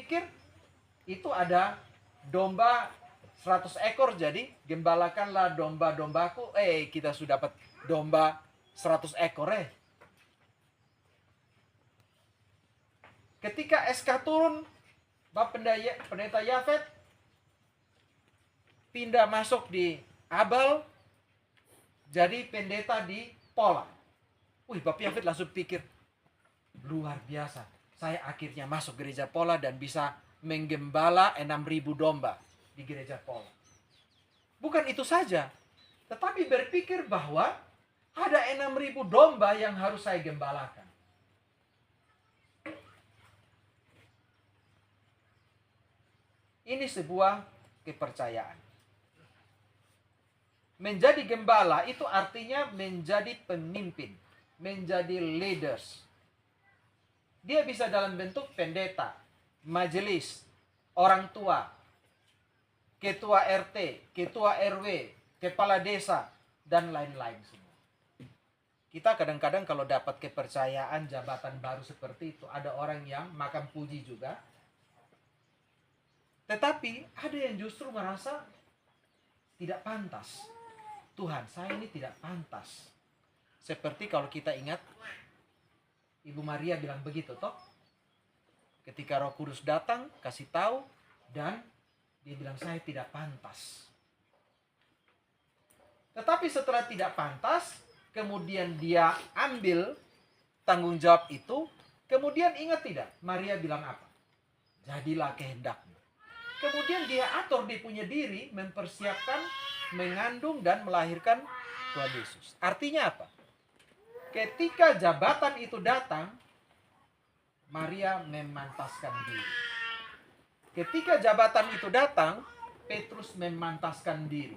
berpikir itu ada domba 100 ekor, jadi gembalakanlah domba-dombaku. Kita sudah dapat domba 100 ekor. Ketika SK turun, Bapak Pendeta Yafet pindah masuk di Abal, jadi pendeta di Pola. Bapak Yafet langsung pikir, luar biasa, saya akhirnya masuk gereja Pola dan bisa menggembala 6.000 domba di gereja Pola. Bukan itu saja, tetapi berpikir bahwa ada 6.000 domba yang harus saya gembalakan. Ini sebuah kepercayaan. Menjadi gembala itu artinya menjadi pemimpin, menjadi leaders. Dia bisa dalam bentuk pendeta, majelis, orang tua, ketua RT, ketua RW, kepala desa, dan lain-lain semua. Kita kadang-kadang kalau dapat kepercayaan jabatan baru seperti itu, ada orang yang makan puji juga. Tetapi ada yang justru merasa tidak pantas. Tuhan, saya ini tidak pantas. Seperti kalau kita ingat Ibu Maria bilang begitu toh. Ketika Roh Kudus datang, kasih tahu, dan dia bilang saya tidak pantas. Tetapi setelah tidak pantas, kemudian dia ambil tanggung jawab itu, kemudian ingat tidak? Maria bilang apa? Jadilah kehendakmu. Kemudian dia atur dia punya diri, mempersiapkan, mengandung dan melahirkan Tuhan Yesus. Artinya apa? Ketika jabatan itu datang, Maria memantaskan diri. Ketika jabatan itu datang, Petrus memantaskan diri.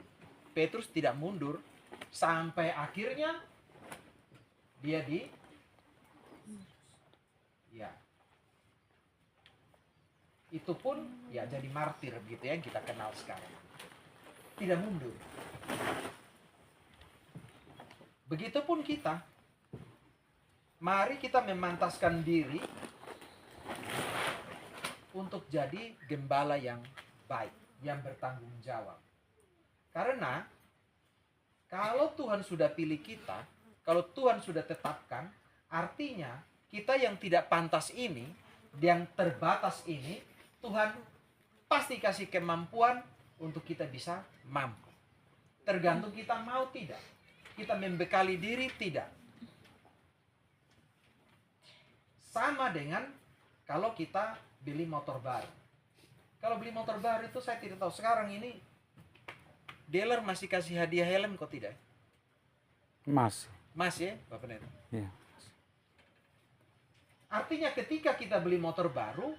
Petrus tidak mundur sampai akhirnya dia itu pun jadi martir begitu yang kita kenal sekarang. Tidak mundur. Begitupun kita. Mari kita memantaskan diri untuk jadi gembala yang baik, yang bertanggung jawab. Karena kalau Tuhan sudah pilih kita, kalau Tuhan sudah tetapkan, artinya kita yang tidak pantas ini, yang terbatas ini, Tuhan pasti kasih kemampuan untuk kita bisa mampu. Tergantung kita mau tidak. Kita membekali diri tidak. Sama dengan kalau kita beli motor baru. Kalau beli motor baru itu saya tidak tahu. Sekarang ini dealer masih kasih hadiah helm kok tidak? Masih ya Bapak Pendeta? Iya. Artinya ketika kita beli motor baru,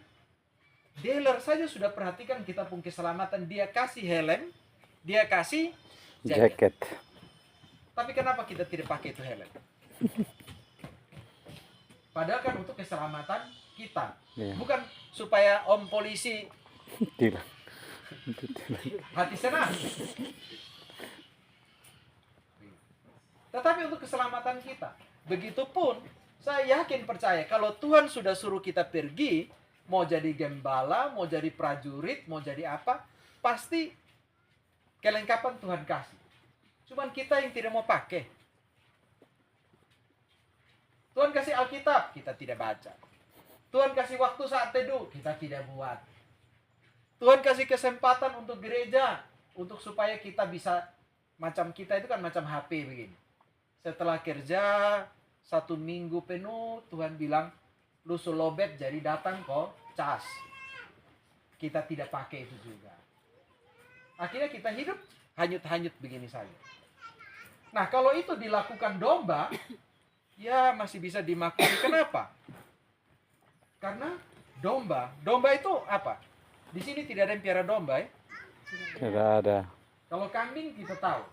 dealer saja sudah perhatikan kita pun keselamatan. Dia kasih helm, dia kasih jaket. Tapi kenapa kita tidak pakai itu helm? Padahal kan untuk keselamatan kita. Iya. Bukan supaya om polisi Tidak. hati senang. Tetapi untuk keselamatan kita. Begitupun saya yakin percaya kalau Tuhan sudah suruh kita pergi, mau jadi gembala, mau jadi prajurit, mau jadi apa, pasti kelengkapan Tuhan kasih. Cuman kita yang tidak mau pakai. Tuhan kasih Alkitab, kita tidak baca. Tuhan kasih waktu saat teduh, kita tidak buat. Tuhan kasih kesempatan untuk gereja, untuk supaya kita bisa, macam kita itu kan macam HP begini. Setelah kerja 1 minggu penuh, Tuhan bilang, lu sulobet jadi datang kok, cas. Kita tidak pakai itu juga. Akhirnya kita hidup hanyut-hanyut begini saja. Nah, kalau itu dilakukan domba, ya masih bisa dimaklumi. Kenapa? Karena domba itu apa? Di sini tidak ada yang piara domba ya? Tidak ada. Kalau kambing kita tahu.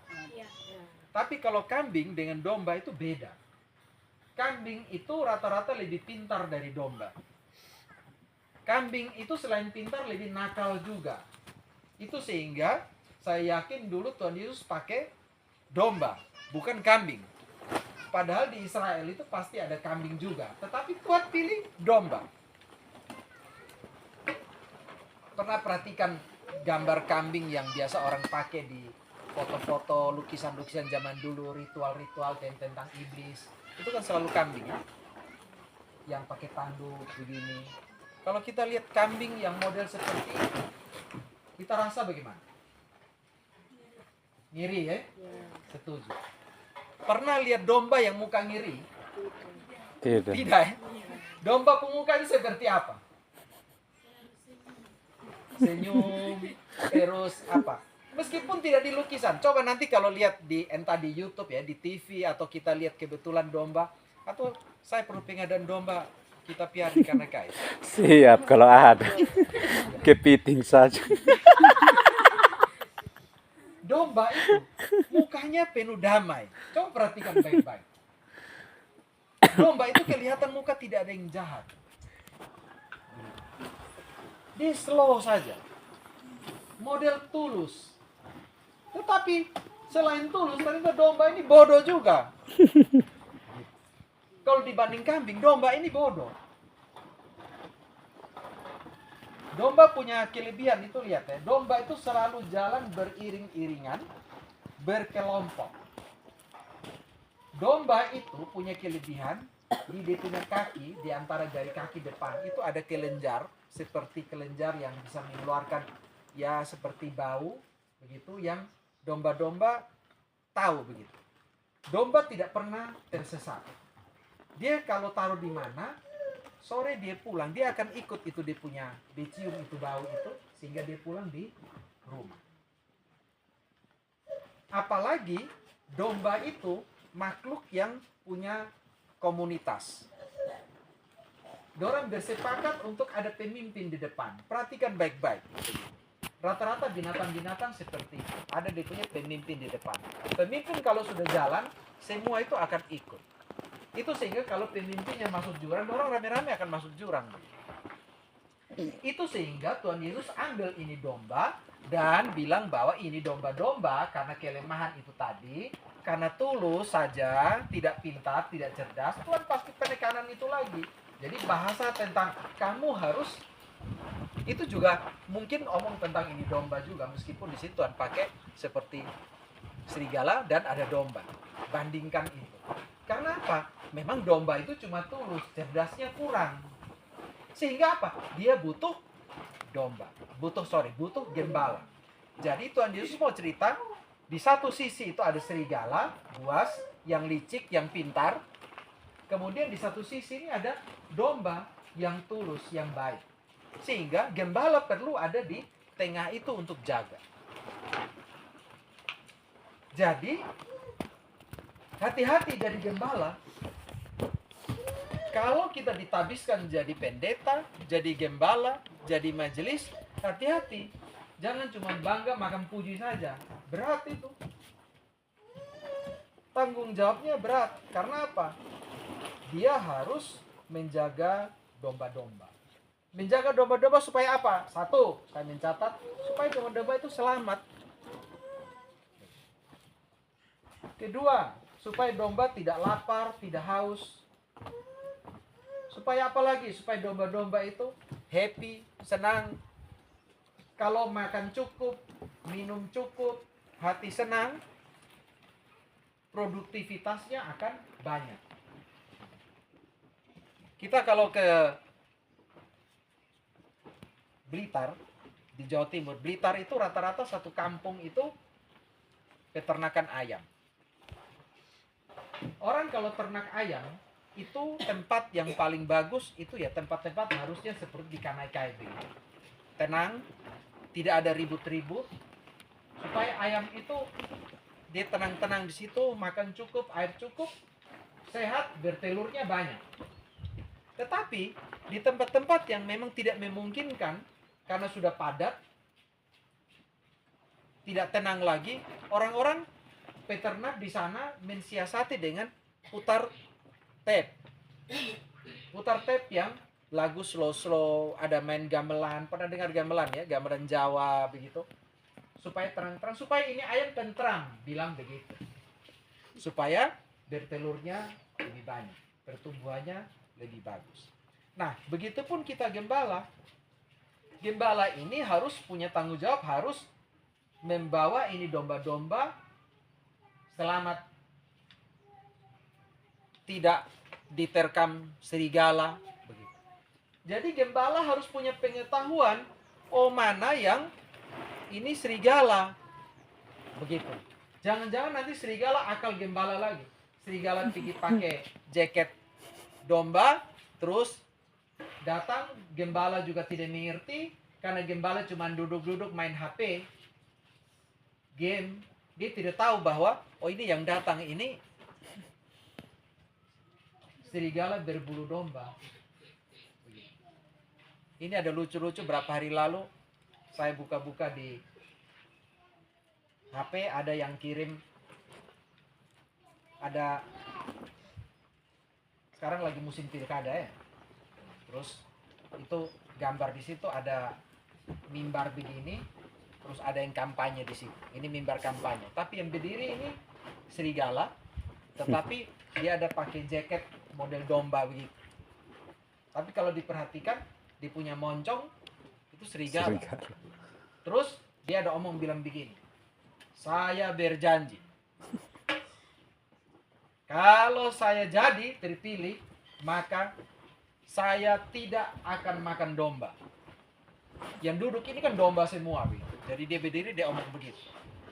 Tapi kalau kambing dengan domba itu beda. Kambing itu rata-rata lebih pintar dari domba. Kambing itu selain pintar lebih nakal juga. Itu sehingga saya yakin dulu Tuhan Yesus pakai domba, bukan kambing. Padahal di Israel itu pasti ada kambing juga. Tetapi Tuhan pilih domba. Pernah perhatikan gambar kambing yang biasa orang pakai di foto-foto, lukisan-lukisan zaman dulu, ritual-ritual tentang iblis. Itu kan selalu kambing ya. Yang pakai tanduk begini. Kalau kita lihat kambing yang model seperti itu, kita rasa bagaimana? Ngiri ya? Setuju. Pernah lihat domba yang muka ngiri? Tidak. Tidak ya? Domba pemuka itu seperti apa? Senyum, terus apa? Meskipun tidak di lukisan. Coba nanti kalau lihat di entah di YouTube ya, di TV, atau kita lihat kebetulan domba, atau saya perlu pengadaan domba, kita piara di Kanakai. Siap kalau ada. Kepiting saja. Domba itu mukanya penuh damai. Coba perhatikan baik-baik. Domba itu kelihatan muka tidak ada yang jahat. Dia slow saja. Model tulus. Tetapi selain tulus, ternyata domba ini bodoh juga. Kalau dibanding kambing, domba ini bodoh. Domba punya kelebihan itu, lihat ya. Domba itu selalu jalan beriring-iringan, berkelompok. Domba itu punya kelebihan, di dia punya kaki, di antara jari kaki depan itu ada kelenjar, seperti kelenjar yang bisa mengeluarkan ya seperti bau begitu, yang domba-domba tahu begitu. Domba tidak pernah tersesat. Dia kalau taruh di mana, sore dia pulang, dia akan ikut itu, dia punya, dia cium itu bau itu, sehingga dia pulang di rumah. Apalagi domba itu makhluk yang punya komunitas. Dorang bersepakat untuk ada pemimpin di depan. Perhatikan baik-baik. Rata-rata binatang-binatang seperti itu. Ada dia punya pemimpin di depan. Pemimpin kalau sudah jalan, semua itu akan ikut. Itu sehingga kalau pemimpinnya masuk jurang, orang rame-rame akan masuk jurang. Itu sehingga Tuhan Yesus ambil ini domba dan bilang bahwa ini domba-domba karena kelemahan itu tadi, karena tulus saja, tidak pintar, tidak cerdas, Tuhan pasti penekanan itu lagi. Jadi bahasa tentang kamu harus, itu juga mungkin omong tentang ini domba juga, meskipun di situ Tuhan pakai seperti serigala dan ada domba. Bandingkan itu. Karena apa? Memang domba itu cuma tulus, cerdasnya kurang. Sehingga apa? Dia butuh butuh gembala. Jadi Tuhan Yesus mau cerita, di satu sisi itu ada serigala, buas, yang licik, yang pintar. Kemudian di satu sisi ini ada domba yang tulus, yang baik. Sehingga gembala perlu ada di tengah itu untuk jaga. Jadi hati-hati jadi gembala. Kalau kita ditabiskan jadi pendeta, jadi gembala, jadi majelis, hati-hati. Jangan cuma bangga makan puji saja. Berat itu. Tanggung jawabnya berat. Karena apa? Dia harus menjaga domba-domba. Menjaga domba-domba supaya apa? Satu, saya mencatat, supaya domba-domba itu selamat. Kedua, supaya domba tidak lapar, tidak haus. Supaya apa lagi? Supaya domba-domba itu happy, senang. Kalau makan cukup, minum cukup, hati senang, produktivitasnya akan banyak. Kita kalau ke Blitar, di Jawa Timur, Blitar itu rata-rata satu kampung itu peternakan ayam. Orang kalau ternak ayam, itu tempat yang paling bagus itu ya tempat-tempat harusnya seperti di Kanai-kai. Tenang, tidak ada ribut-ribut, supaya ayam itu dia tenang-tenang di situ, makan cukup, air cukup, sehat, bertelurnya banyak. Tetapi di tempat-tempat yang memang tidak memungkinkan karena sudah padat, tidak tenang lagi, orang-orang peternak di sana mensiasati dengan putar tape. Putar tape yang lagu slow-slow, ada main gamelan, pernah dengar gamelan ya, gamelan Jawa begitu. Supaya terang-terang, supaya ini ayam tentram, bilang begitu. Supaya bertelurnya lebih banyak, pertumbuhannya lebih bagus. Nah, begitupun kita gembala. Gembala ini harus punya tanggung jawab, harus membawa ini domba-domba selamat, tidak diterkam serigala begitu. Jadi gembala harus punya pengetahuan, oh mana yang ini serigala begitu. Jangan-jangan nanti serigala akal gembala lagi. Serigala pergi pakai jaket domba, terus datang, gembala juga tidak mengerti karena gembala cuma duduk-duduk main HP, game. Dia tidak tahu bahwa oh ini yang datang ini serigala berbulu domba. Ini ada lucu-lucu, berapa hari lalu saya buka-buka di HP, ada yang kirim, ada sekarang lagi musim pilkada ya. Terus itu gambar di situ ada mimbar begini, terus ada yang kampanye di situ. Ini mimbar kampanye, tapi yang berdiri ini serigala, tetapi dia ada pakai jaket model domba begitu. Tapi kalau diperhatikan, dia punya moncong itu serigala. Terus dia ada omong bilang begini, saya berjanji, kalau saya jadi terpilih, maka saya tidak akan makan domba. Yang duduk ini kan domba semua, begitu. Jadi dia berdiri, dia omong begitu.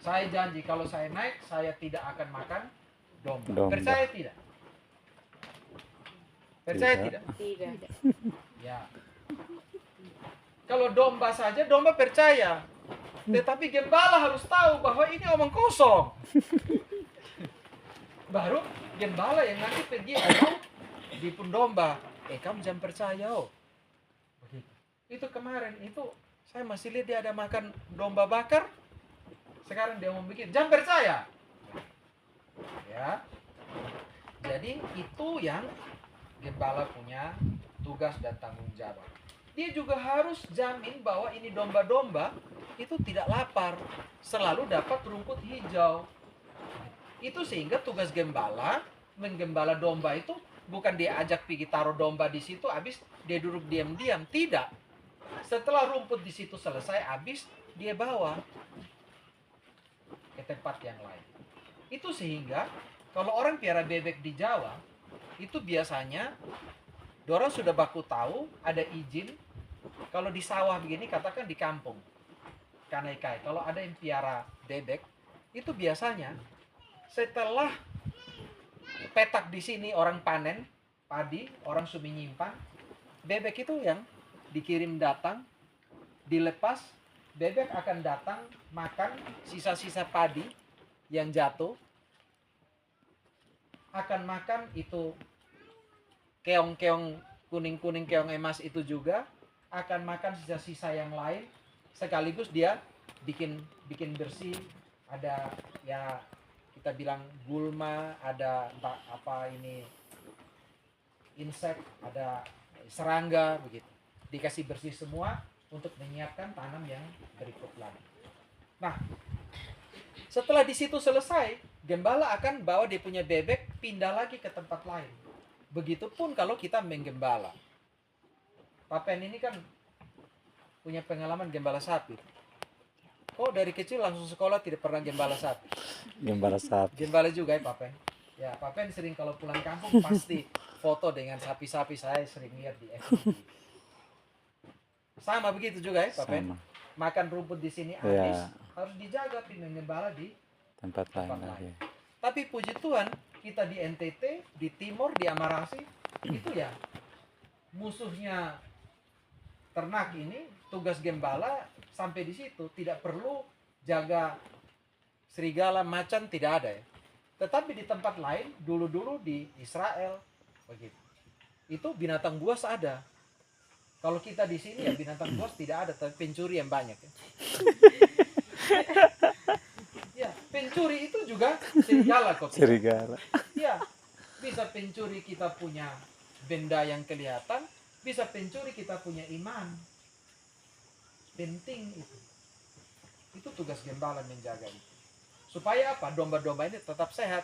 Saya janji kalau saya naik, saya tidak akan makan domba. Percaya tidak? Percaya tidak? Tidak. Ya. Kalau domba saja, domba percaya. Tetapi gembala harus tahu bahwa ini omong kosong. Baru gembala yang nanti pergi ngomong di pun domba, kamu jangan percaya oh. Begitu. Itu kemarin itu saya masih lihat dia ada makan domba bakar. Sekarang dia mau bikin, jangan percaya. Ya. Jadi itu yang gembala punya tugas dan tanggung jawab. Dia juga harus jamin bahwa ini domba-domba itu tidak lapar, selalu dapat rumput hijau. Itu sehingga tugas gembala menggembala domba itu bukan dia ajak pergi taruh domba di situ, habis dia duduk diam-diam, tidak. Setelah rumput di situ selesai, habis dia bawa ke tempat yang lain. Itu sehingga kalau orang piara bebek di Jawa, itu biasanya dorang sudah baku tahu ada izin. Kalau di sawah begini, katakan di kampung Kanaikai, kalau ada yang piara bebek, itu biasanya setelah petak di sini orang panen padi, orang sudah menyimpan, bebek itu yang dikirim datang, dilepas, bebek akan datang makan sisa-sisa padi yang jatuh, akan makan itu keong-keong kuning-kuning, keong emas itu juga, akan makan sisa-sisa yang lain, sekaligus dia bikin bersih. Ada ya kita bilang gulma, ada apa ini insek, ada serangga begitu. Dikasih bersih semua untuk menyiapkan tanam yang berikut lagi. Nah, setelah di situ selesai, gembala akan bawa dia punya bebek pindah lagi ke tempat lain. Begitupun kalau kita menggembala. Papen ini kan punya pengalaman gembala sapi. Oh, dari kecil langsung sekolah tidak pernah gembala sapi. Gembala sapi. Gembala juga ya Papen. Ya, Papen sering kalau pulang kampung pasti foto dengan sapi-sapi, saya sering lihat di FB. Sama begitu juga ya Papen. Sama. Makan rumput di sini habis, Ya. harus dijaga menggembala di Tempat lain tempat lagi. lain. Tapi puji Tuhan, kita di NTT, di Timor, di Amarasi, itu ya musuhnya ternak ini, tugas gembala sampai di situ, tidak perlu jaga serigala, macan, tidak ada ya. Tetapi di tempat lain, dulu-dulu di Israel begitu, itu binatang buas ada. Kalau kita di sini ya binatang buas tidak ada, tapi pencuri yang banyak ya. Ya, pencuri itu juga serigala kok. Serigala. Ya, bisa pencuri kita punya benda yang kelihatan, bisa pencuri kita punya iman. Penting itu. Itu tugas gembala menjaga itu. Supaya apa? Domba-domba ini tetap sehat.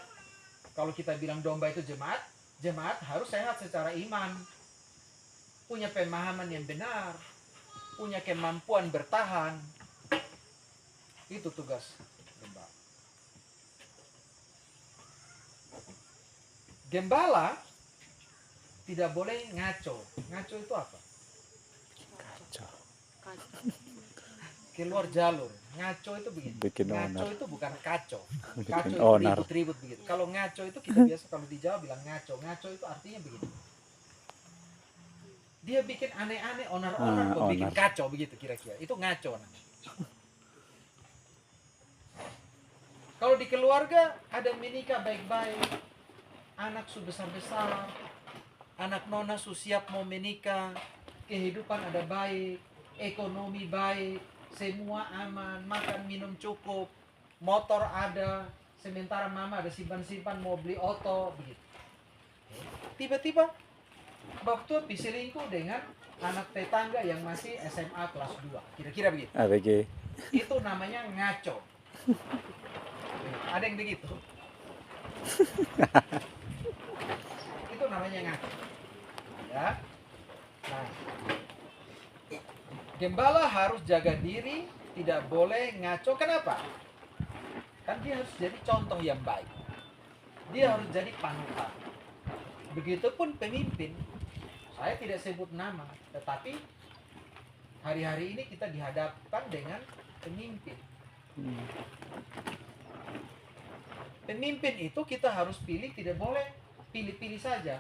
Kalau kita bilang domba itu jemaat, jemaat harus sehat secara iman. Punya pemahaman yang benar. punya kemampuan bertahan. Itu tugas gembala. Gembala tidak boleh ngaco. Ngaco itu apa? Kacau. Keluar jalur. Ngaco itu begini. Bikin Ngaco onar. itu bukan kacau. Bikin Ngaco itu onar. ribut-ribut begitu. Kalau ngaco itu kita biasa kalau di Jawa bilang ngaco. Ngaco itu artinya begini. Dia bikin aneh-aneh, onar-onar, kok bikin Onar. kacau begitu kira-kira. Itu ngaco namanya. Kalau di keluarga ada menikah baik-baik, anak sudah besar-besar, anak nona sudah siap mau menikah, kehidupan ada baik, ekonomi baik, semua aman, makan minum cukup, motor ada, sementara mama ada simpan-simpan mau beli oto begitu. Tiba-tiba Bapak tua selingkuh dengan anak tetangga yang masih SMA kelas 2. Kira-kira begitu. ABG. Itu namanya ngaco. Ada yang begitu. Itu namanya ngaco. Ya. Nah, gembala harus jaga diri, tidak boleh ngaco. Kenapa? Kan dia harus jadi contoh yang baik. Dia harus jadi panutan. Begitupun pemimpin. Saya tidak sebut nama, tetapi hari-hari ini kita dihadapkan dengan pemimpin. Pemimpin itu kita harus pilih, tidak boleh pilih-pilih saja.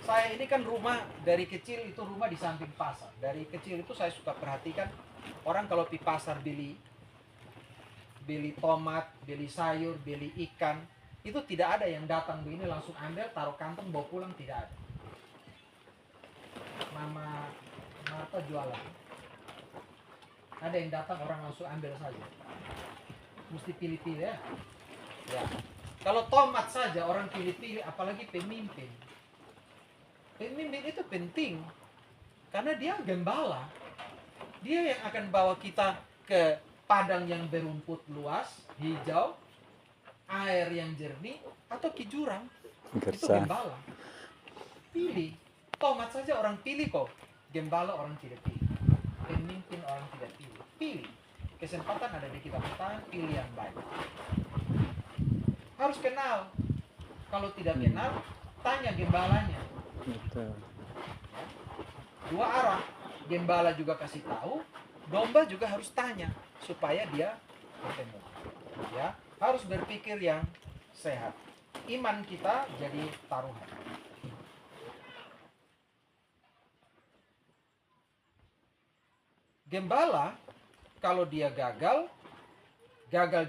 Saya ini kan rumah dari kecil itu rumah di samping pasar. Dari kecil itu saya suka perhatikan orang kalau di pasar beli tomat, beli sayur, beli ikan, itu tidak ada yang datang begini langsung ambil, taruh kantong, bawa pulang, tidak ada. Mama Marta jualan. Ada yang datang orang langsung ambil saja. Mesti pilih-pilih ya. Ya. Kalau tomat saja orang pilih-pilih, apalagi pemimpin. Pemimpin itu penting karena dia gembala. Dia yang akan bawa kita ke padang yang berumput luas, hijau, air yang jernih, atau ke jurang. Itu Gersang. gembala. Pilih. Tomat saja orang pilih kok. Gembala orang tidak pilih. Pemimpin orang tidak pilih. Pilih. Kesempatan ada di kita bertahan, pilih yang baik. Harus kenal. Kalau tidak kenal, tanya gembalanya. Betul. Dua arah. Gembala juga kasih tahu, domba juga harus tanya supaya dia ketemu. Ya, harus berpikir yang sehat. Iman kita jadi taruhan. Gembala kalau dia gagal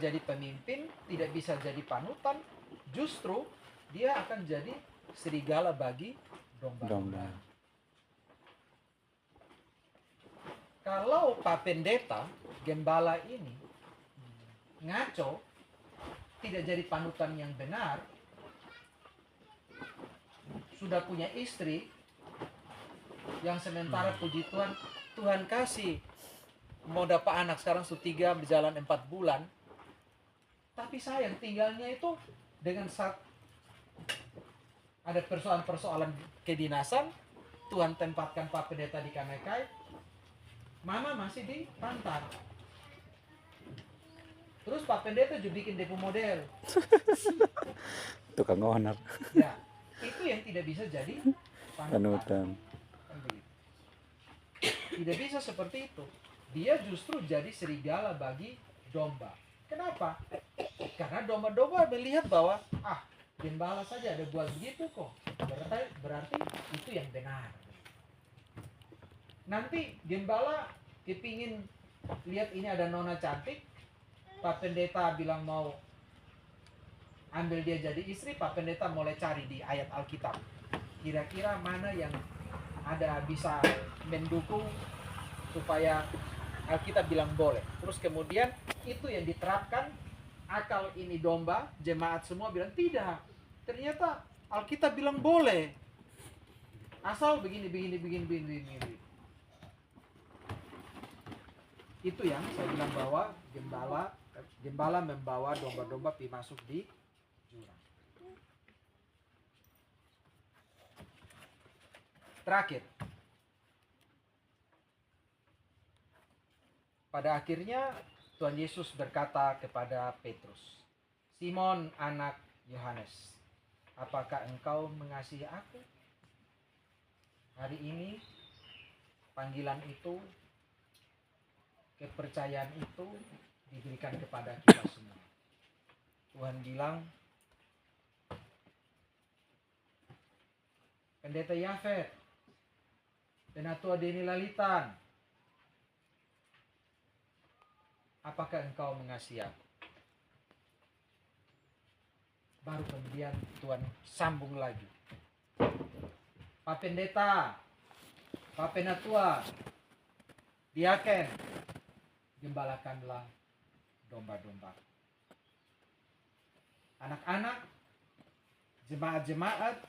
jadi pemimpin, tidak bisa jadi panutan, justru dia akan jadi serigala bagi domba. Kalau Pak Pendeta, gembala ini ngaco, tidak jadi panutan yang benar, sudah punya istri yang sementara puji Tuhan, Tuhan kasih mau dapat anak sekarang sudah 3 berjalan 4 bulan, tapi sayang tinggalnya itu dengan saat ada persoalan-persoalan kedinasan, Tuhan tempatkan Pak Pendeta di Kanekai, Mama masih di Pantar. Terus Pak Pendeta juga bikin depo model. Tukang onar. Ya, itu yang tidak bisa jadi panutan. Panutan. Tidak bisa seperti itu. Dia justru jadi serigala bagi domba. Kenapa? Karena domba-domba melihat bahwa gembala saja ada buat begitu kok. Berarti itu yang benar. Nanti gembala kepingin lihat ini ada nona cantik, Pak Pendeta bilang mau ambil dia jadi istri, Pak Pendeta mulai cari di ayat Alkitab. Kira-kira mana yang ada bisa mendukung supaya Alkitab bilang boleh. Terus kemudian itu yang diterapkan, akal ini domba, jemaat semua bilang tidak. Ternyata Alkitab bilang boleh. Asal begini. Itu yang saya bilang bahwa gembala membawa domba-domba pi masuk di jurang. Terakhir, Pada akhirnya Tuhan Yesus berkata kepada Petrus, "Simon anak Yohanes, apakah engkau mengasihi aku?" Hari ini panggilan itu, kepercayaan itu diberikan kepada kita semua. Tuhan bilang, "Pendeta Yafet, Penatua Deni Lalitan, apakah engkau mengasihi aku?" Baru kemudian Tuhan sambung lagi, "Pak Pendeta, Pak Penatua, Diaken, gembalakanlah domba-domba. Anak-anak, jemaat-jemaat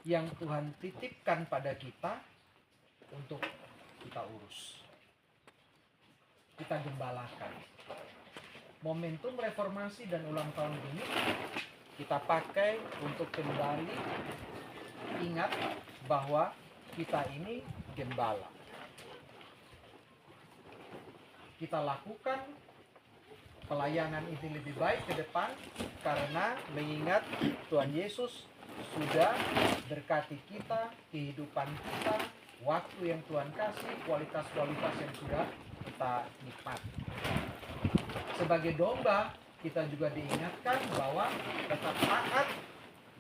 yang Tuhan titipkan pada kita untuk kita urus, kita gembalakan." Momentum reformasi dan ulang tahun ini kita pakai untuk kembali ingat bahwa kita ini gembala. Kita lakukan pelayanan ini lebih baik ke depan karena mengingat Tuhan Yesus sudah berkati kita, kehidupan kita, waktu yang Tuhan kasih, kualitas-kualitas yang sudah kita nikmati. Sebagai domba, kita juga diingatkan bahwa tetap taat,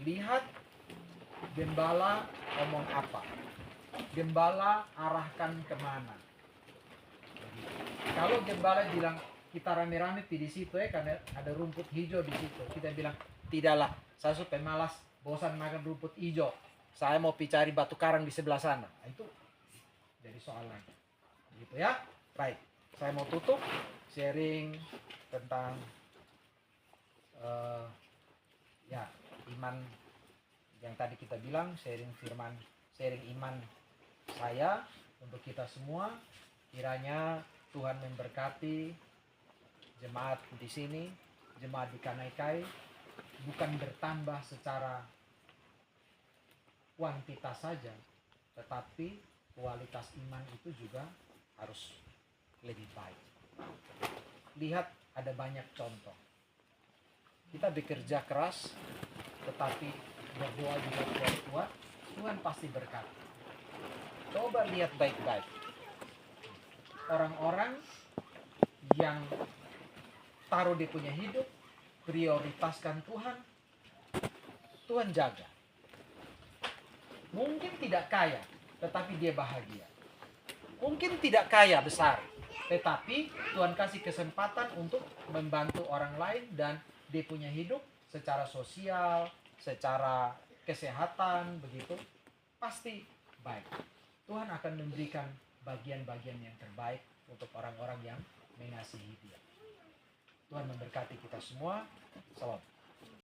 lihat gembala ngomong apa, gembala arahkan kemana. Kalau gembala bilang kita rame-rame di situ karena ada rumput hijau di situ, kita bilang tidaklah, saya sudah pemalas, bosan makan rumput hijau, saya mau cari batu karang di sebelah sana. Itu jadi soal lagi, gitu ya. Baik, saya mau tutup sharing tentang iman yang tadi kita bilang, sharing firman, sharing iman saya untuk kita semua. Kiranya Tuhan memberkati jemaat di sini, jemaat di Kanaikai, bukan bertambah secara kuantitas saja, tetapi kualitas iman itu juga harus lebih baik. Lihat, ada banyak contoh. Kita bekerja keras, tetapi berdoa juga kuat-kuat, Tuhan pasti berkati. Coba lihat baik-baik. Orang-orang yang taruh dia punya hidup, prioritaskan Tuhan, Tuhan jaga. Mungkin tidak kaya, tetapi dia bahagia. Mungkin tidak kaya besar, tetapi Tuhan kasih kesempatan untuk membantu orang lain dan dia punya hidup secara sosial, secara kesehatan, begitu, pasti baik. Tuhan akan memberikan bagian-bagian yang terbaik untuk orang-orang yang mengasihi Dia. Tuhan memberkati kita semua. Salam.